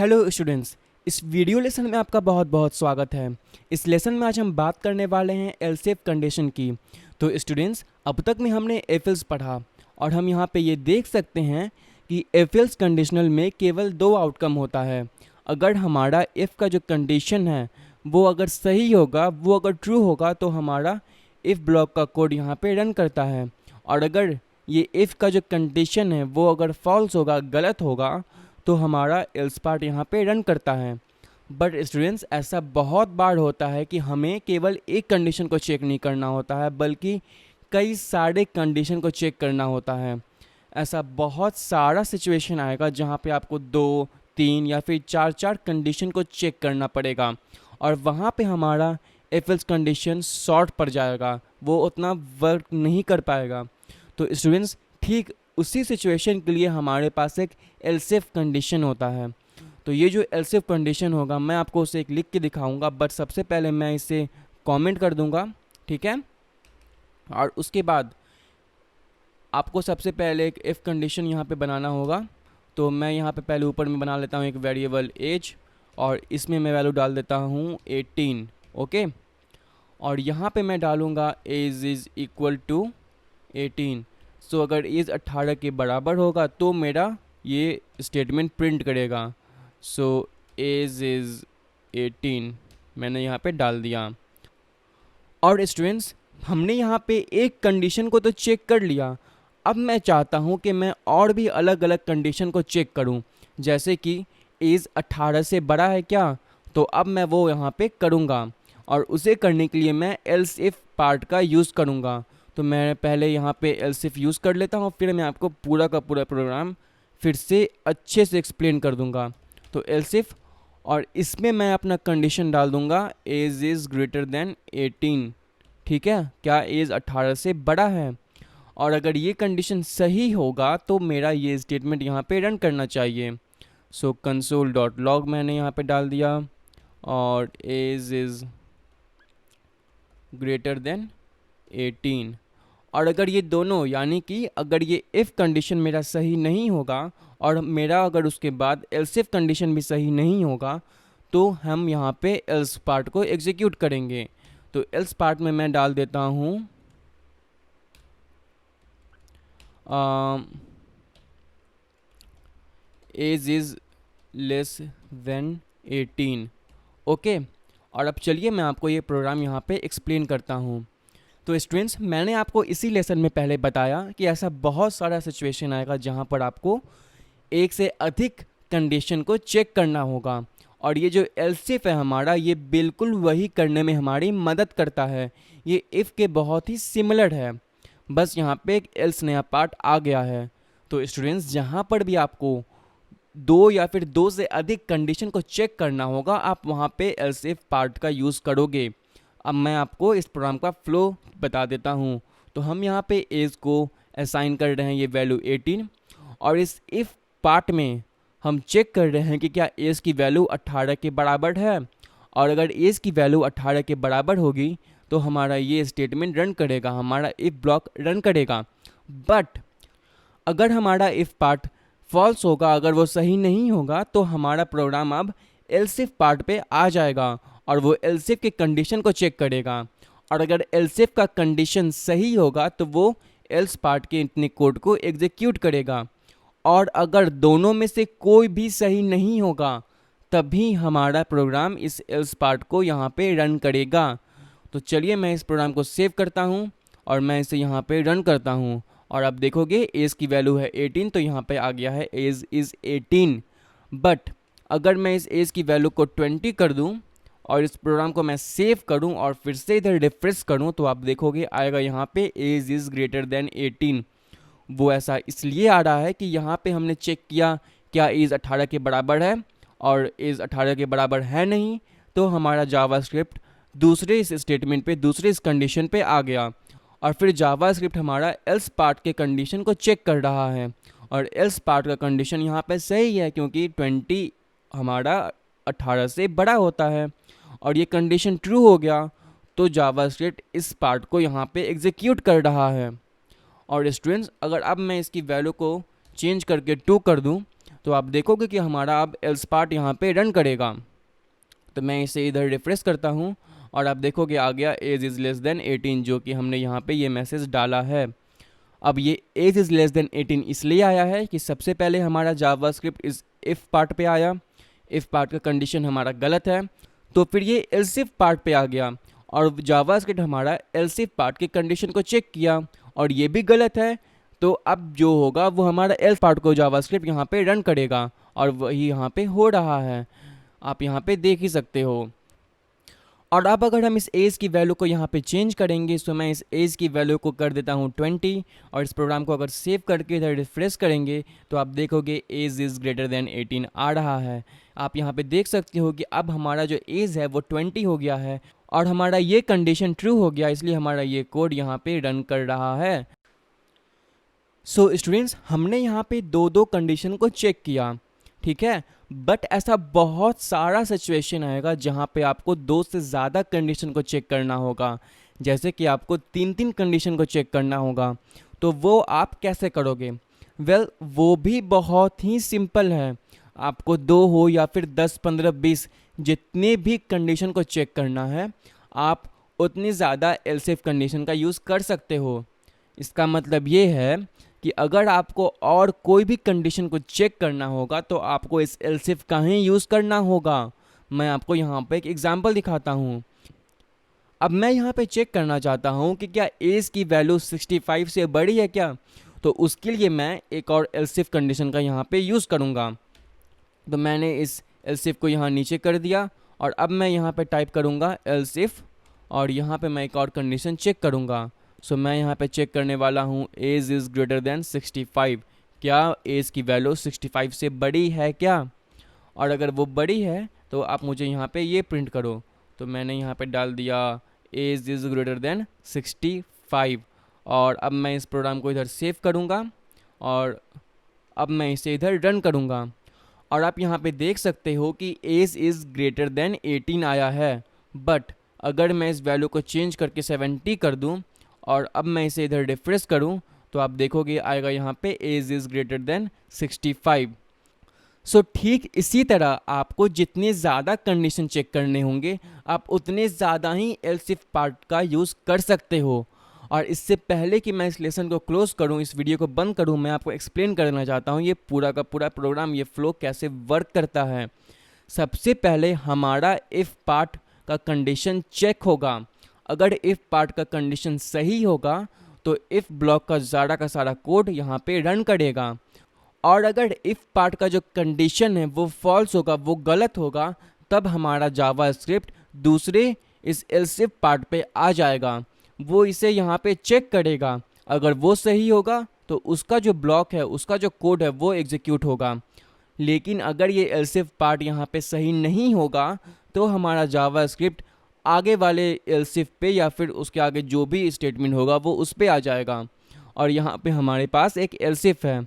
Hello students, इस video lesson में आपका बहुत बहुत स्वागत है। इस लेसन में आज हम बात करने वाले हैं एल्स इफ कंडीशन की। तो स्टूडेंट्स, अब तक में हमने एफ एल्स पढ़ा और हम यहाँ पे ये देख सकते हैं कि एफ एल्स कंडीशनल में केवल दो आउटकम होता है। अगर हमारा इफ़ का जो कंडीशन है वो अगर सही होगा, वो अगर ट्रू होगा तो हमारा इफ़ ब्लॉक का कोड यहाँ पे रन करता है, और अगर ये इफ़ का जो कंडीशन है वो अगर फॉल्स होगा, गलत होगा, तो हमारा एल्स पार्ट यहाँ पे रन करता है। बट स्टूडेंट्स, ऐसा बहुत बार होता है कि हमें केवल एक कंडीशन को चेक नहीं करना होता है, बल्कि कई सारे कंडीशन को चेक करना होता है। ऐसा बहुत सारा सिचुएशन आएगा जहाँ पे आपको 2, 3 या फिर 4 कंडीशन को चेक करना पड़ेगा, और वहाँ पे हमारा एफ एल्स कंडीशन शॉर्ट पड़ जाएगा, वो उतना वर्क नहीं कर पाएगा। तो स्टूडेंट्स, ठीक उसी सिचुएशन के लिए हमारे पास एक एल्स इफ कंडीशन होता है। तो ये जो एल्स इफ कंडीशन होगा, मैं आपको उसे एक लिख के दिखाऊंगा, बट सबसे पहले मैं इसे कमेंट कर दूंगा, ठीक है। और उसके बाद आपको सबसे पहले एक इफ़ कंडीशन यहाँ पे बनाना होगा। तो मैं यहाँ पे पहले ऊपर में बना लेता हूँ एक वेरिएबल एज, और इसमें मैं वैल्यू डाल देता हूँ 18, ओके। और यहाँ पे मैं डालूँगा एज इज़ इक्वल टू 18। सो अगर एज 18 के बराबर होगा तो मेरा ये स्टेटमेंट प्रिंट करेगा। सो एज इज़ 18 मैंने यहाँ पे डाल दिया। और स्टूडेंट्स, हमने यहाँ पे एक कंडीशन को तो चेक कर लिया। अब मैं चाहता हूँ कि मैं और भी अलग अलग कंडीशन को चेक करूँ, जैसे कि एज 18 से बड़ा है क्या, तो अब मैं वो यहाँ पे करूँगा। और उसे करने के लिए मैं एल्स इफ पार्ट का यूज़ करूँगा। तो मैं पहले यहाँ पे एल्स इफ यूज़ कर लेता हूँ, फिर मैं आपको पूरा का पूरा प्रोग्राम फिर से अच्छे से एक्सप्लेन कर दूँगा। तो एल्स इफ, और इसमें मैं अपना कंडीशन डाल दूँगा एज इज़ ग्रेटर देन 18, ठीक है, क्या एज 18 से बड़ा है। और अगर ये कंडीशन सही होगा तो मेरा ये स्टेटमेंट यहाँ पे रन करना चाहिए। सो कंसोल डॉट लॉग मैंने यहाँ पे डाल दिया, और एज इज़ ग्रेटर देन 18। और अगर ये दोनों, यानी कि अगर ये इफ़ कंडीशन मेरा सही नहीं होगा और मेरा अगर उसके बाद एल्स इफ कंडीशन भी सही नहीं होगा, तो हम यहाँ पे एल्स पार्ट को एग्जीक्यूट करेंगे। तो एल्स पार्ट में मैं डाल देता हूँ age is less than 18, okay. और अब चलिए मैं आपको ये प्रोग्राम यहाँ पे एक्सप्लेन करता हूँ। तो स्टूडेंट्स, मैंने आपको इसी लेसन में पहले बताया कि ऐसा बहुत सारा सिचुएशन आएगा जहाँ पर आपको एक से अधिक कंडीशन को चेक करना होगा, और ये जो एल्स इफ है हमारा, ये बिल्कुल वही करने में हमारी मदद करता है। ये इफ़ के बहुत ही सिमिलर है, बस यहाँ पे एक एल्स नया पार्ट आ गया है। तो स्टूडेंट्स, जहाँ पर भी आपको दो या फिर दो से अधिक कंडीशन को चेक करना होगा, आप वहाँ पे एल्स इफ पार्ट का यूज़ करोगे। अब मैं आपको इस प्रोग्राम का फ्लो बता देता हूँ। तो हम यहाँ पे एज को असाइन कर रहे हैं ये वैल्यू 18, और इस इफ़ पार्ट में हम चेक कर रहे हैं कि क्या एज की वैल्यू 18 के बराबर है। और अगर एज की वैल्यू 18 के बराबर होगी तो हमारा ये स्टेटमेंट रन करेगा, हमारा इफ़ ब्लॉक रन करेगा। बट अगर हमारा इफ़ पार्ट फॉल्स होगा, अगर वो सही नहीं होगा, तो हमारा प्रोग्राम अब एल्स इफ पार्ट पे आ जाएगा और वो एल्स इफ के कंडीशन को चेक करेगा। और अगर एल्स इफ का कंडीशन सही होगा तो वो एल्स पार्ट के इतने कोड को एग्जीक्यूट करेगा। और अगर दोनों में से कोई भी सही नहीं होगा, तभी हमारा प्रोग्राम इस एल्स पार्ट को यहाँ पे रन करेगा। तो चलिए मैं इस प्रोग्राम को सेव करता हूँ और मैं इसे यहाँ पे रन करता हूँ, और अब देखोगे एज की वैल्यू है 18, तो यहाँ पे आ गया है एज इज़ 18। बट अगर मैं इस एज की वैल्यू को 20 कर दूँ और इस प्रोग्राम को मैं सेव करूं और फिर से इधर रिफ्रेश करूं, तो आप देखोगे आएगा यहाँ पे एज इज़ ग्रेटर देन 18। वो ऐसा इसलिए आ रहा है कि यहाँ पे हमने चेक किया क्या एज 18 के बराबर है, और एज 18 के बराबर है नहीं, तो हमारा जावास्क्रिप्ट दूसरे इस स्टेटमेंट पे, दूसरे इस कंडीशन पे आ गया। और फिर जावास्क्रिप्ट हमारा एल्स पार्ट के कंडीशन को चेक कर रहा है, और एल्स पार्ट का कंडीशन यहाँ पे सही है क्योंकि 20 हमारा 18 से बड़ा होता है, और ये कंडीशन ट्रू हो गया, तो जावास्क्रिप्ट इस पार्ट को यहाँ पे एग्जीक्यूट कर रहा है। और स्टूडेंट्स, अगर अब मैं इसकी वैल्यू को चेंज करके 2 कर दूँ, तो आप देखोगे कि हमारा अब एल्स पार्ट यहाँ पे रन करेगा। तो मैं इसे इधर रिफ्रेश करता हूँ और आप देखोगे आ गया एज इज़ लेस देन 18, जो कि हमने यहाँ पे ये मैसेज डाला है। अब ये एज इज़ लेस देन 18 इसलिए आया है कि सबसे पहले हमारा जावास्क्रिप्ट इस इफ़ पार्ट पे आया, इफ़ पार्ट का कंडीशन हमारा गलत है, तो फिर ये एल्स इफ पार्ट पे आ गया और जावास्क्रिप्ट हमारा एल्स इफ पार्ट के कंडीशन को चेक किया और ये भी गलत है। तो अब जो होगा वो हमारा एल्स पार्ट को जावास्क्रिप्ट यहाँ पे रन करेगा और वही यहाँ पे हो रहा है, आप यहाँ पे देख ही सकते हो। और अब अगर हम इस एज की वैल्यू को यहाँ पे चेंज करेंगे, तो मैं इस एज की वैल्यू को कर देता हूँ 20 और इस प्रोग्राम को अगर सेव करके इधर रिफ्रेश करेंगे तो आप देखोगे एज इज़ ग्रेटर देन 18 आ रहा है। आप यहाँ पे देख सकते हो कि अब हमारा जो एज है वो 20 हो गया है और हमारा ये कंडीशन ट्रू हो गया, इसलिए हमारा ये कोड यहाँ पे रन कर रहा है। सो स्टूडेंट्स, हमने यहाँ पे दो दो कंडीशन को चेक किया, ठीक है, बट ऐसा बहुत सारा सिचुएशन आएगा जहाँ पे आपको दो से ज़्यादा कंडीशन को चेक करना होगा, जैसे कि आपको तीन तीन कंडीशन को चेक करना होगा। तो वो आप कैसे करोगे? वेल, वो भी बहुत ही सिंपल है। आपको 2 हो या फिर 10, 15, 20 जितने भी कंडीशन को चेक करना है, आप उतनी ज़्यादा एल्स इफ कंडीशन का यूज़ कर सकते हो। इसका मतलब ये है कि अगर आपको और कोई भी कंडीशन को चेक करना होगा तो आपको इस एल्स इफ का ही यूज़ करना होगा। मैं आपको यहाँ पे एक एग्जांपल दिखाता हूँ। अब मैं यहाँ पे चेक करना चाहता हूँ कि क्या एज की वैल्यू 65 से बड़ी है क्या, तो उसके लिए मैं एक और एल्स इफ कंडीशन का यहाँ पे यूज़ करूँगा। तो मैंने इस एल्स इफ को यहाँ नीचे कर दिया और अब मैं यहाँ पे टाइप करूँगा एल्स इफ और यहाँ पे मैं एक और कंडीशन चेक करूँगा। सो मैं यहाँ पे चेक करने वाला हूँ एज इज़ ग्रेटर देन 65, क्या एज की वैल्यू 65 से बड़ी है क्या, और अगर वो बड़ी है तो आप मुझे यहाँ पे ये प्रिंट करो। तो मैंने यहाँ पे डाल दिया एज इज़ ग्रेटर देन 65 और अब मैं इस प्रोग्राम को इधर सेव करूँगा और अब मैं इसे इधर रन करूँगा और आप यहाँ पे देख सकते हो कि एज इज़ ग्रेटर देन 18 आया है। बट अगर मैं इस वैल्यू को चेंज करके 70 कर दूँ और अब मैं इसे इधर रिफ्रेश करूं तो आप देखोगे आएगा यहाँ पे एज इज़ ग्रेटर देन 65। सो ठीक इसी तरह आपको जितने ज़्यादा कंडीशन चेक करने होंगे आप उतने ज़्यादा ही एल्स इफ पार्ट का यूज़ कर सकते हो। और इससे पहले कि मैं इस लेसन को क्लोज करूं, इस वीडियो को बंद करूं, मैं आपको एक्सप्लेन करना चाहता हूं ये पूरा का पूरा प्रोग्राम, ये फ्लो कैसे वर्क करता है। सबसे पहले हमारा इफ़ पार्ट का कंडीशन चेक होगा। अगर इफ़ पार्ट का कंडीशन सही होगा तो इफ़ ब्लॉक का सारा कोड यहाँ पे रन करेगा और अगर इफ़ पार्ट का जो कंडीशन है वो फॉल्स होगा, वो गलत होगा, तब हमारा जावास्क्रिप्ट दूसरे इस एल्स इफ पार्ट पे आ जाएगा। वो इसे यहाँ पे चेक करेगा, अगर वो सही होगा तो उसका जो ब्लॉक है, उसका जो कोड है वो एग्जीक्यूट होगा। लेकिन अगर ये एल्स इफ पार्ट यहाँ पे सही नहीं होगा तो हमारा जावास्क्रिप्ट आगे वाले एल्स इफ पे या फिर उसके आगे जो भी स्टेटमेंट होगा वो उस पे आ जाएगा और यहाँ पे हमारे पास एक एल्स इफ है।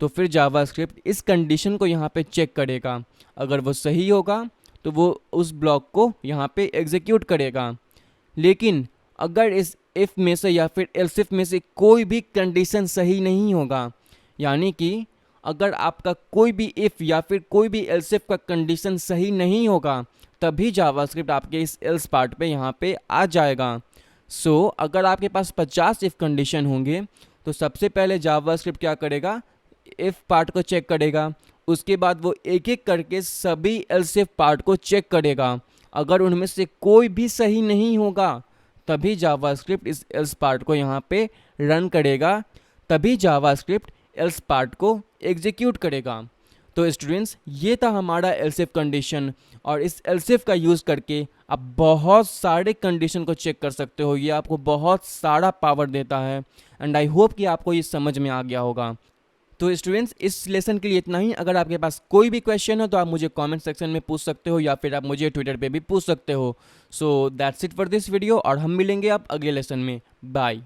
तो फिर जावास्क्रिप्ट इस कंडीशन को यहाँ पे चेक करेगा, अगर वो सही होगा तो वो उस ब्लॉक को यहाँ पे एग्जीक्यूट करेगा। लेकिन अगर इस इफ़ में से या फिर एल्स इफ में से कोई भी कंडीशन सही नहीं होगा, यानी कि अगर आपका कोई भी इफ़ या फिर कोई भी एल्स इफ का कंडीशन सही नहीं होगा, तभी जावास्क्रिप्ट आपके इस एल्स पार्ट पे यहाँ पे आ जाएगा। सो अगर आपके पास 50 इफ़ कंडीशन होंगे तो सबसे पहले जावास्क्रिप्ट क्या करेगा, इफ़ पार्ट को चेक करेगा, उसके बाद वो एक एक करके सभी एल्स इफ पार्ट को चेक करेगा। अगर उनमें से कोई भी सही नहीं होगा तभी जावास्क्रिप्ट इस एल्स पार्ट को यहाँ पे रन करेगा, तभी जावास्क्रिप्ट एल्स पार्ट को एग्जीक्यूट करेगा। तो स्टूडेंट्स, ये था हमारा एल्स इफ कंडीशन और इस एल्स इफ का यूज़ करके आप बहुत सारे कंडीशन को चेक कर सकते हो। ये आपको बहुत सारा पावर देता है एंड आई होप कि आपको ये समझ में आ गया होगा। तो स्टूडेंट्स, इस लेसन के लिए इतना ही। अगर आपके पास कोई भी क्वेश्चन हो तो आप मुझे कमेंट सेक्शन में पूछ सकते हो या फिर आप मुझे ट्विटर पे भी पूछ सकते हो। So that's it for this video और हम मिलेंगे आप अगले लेसन में। बाय।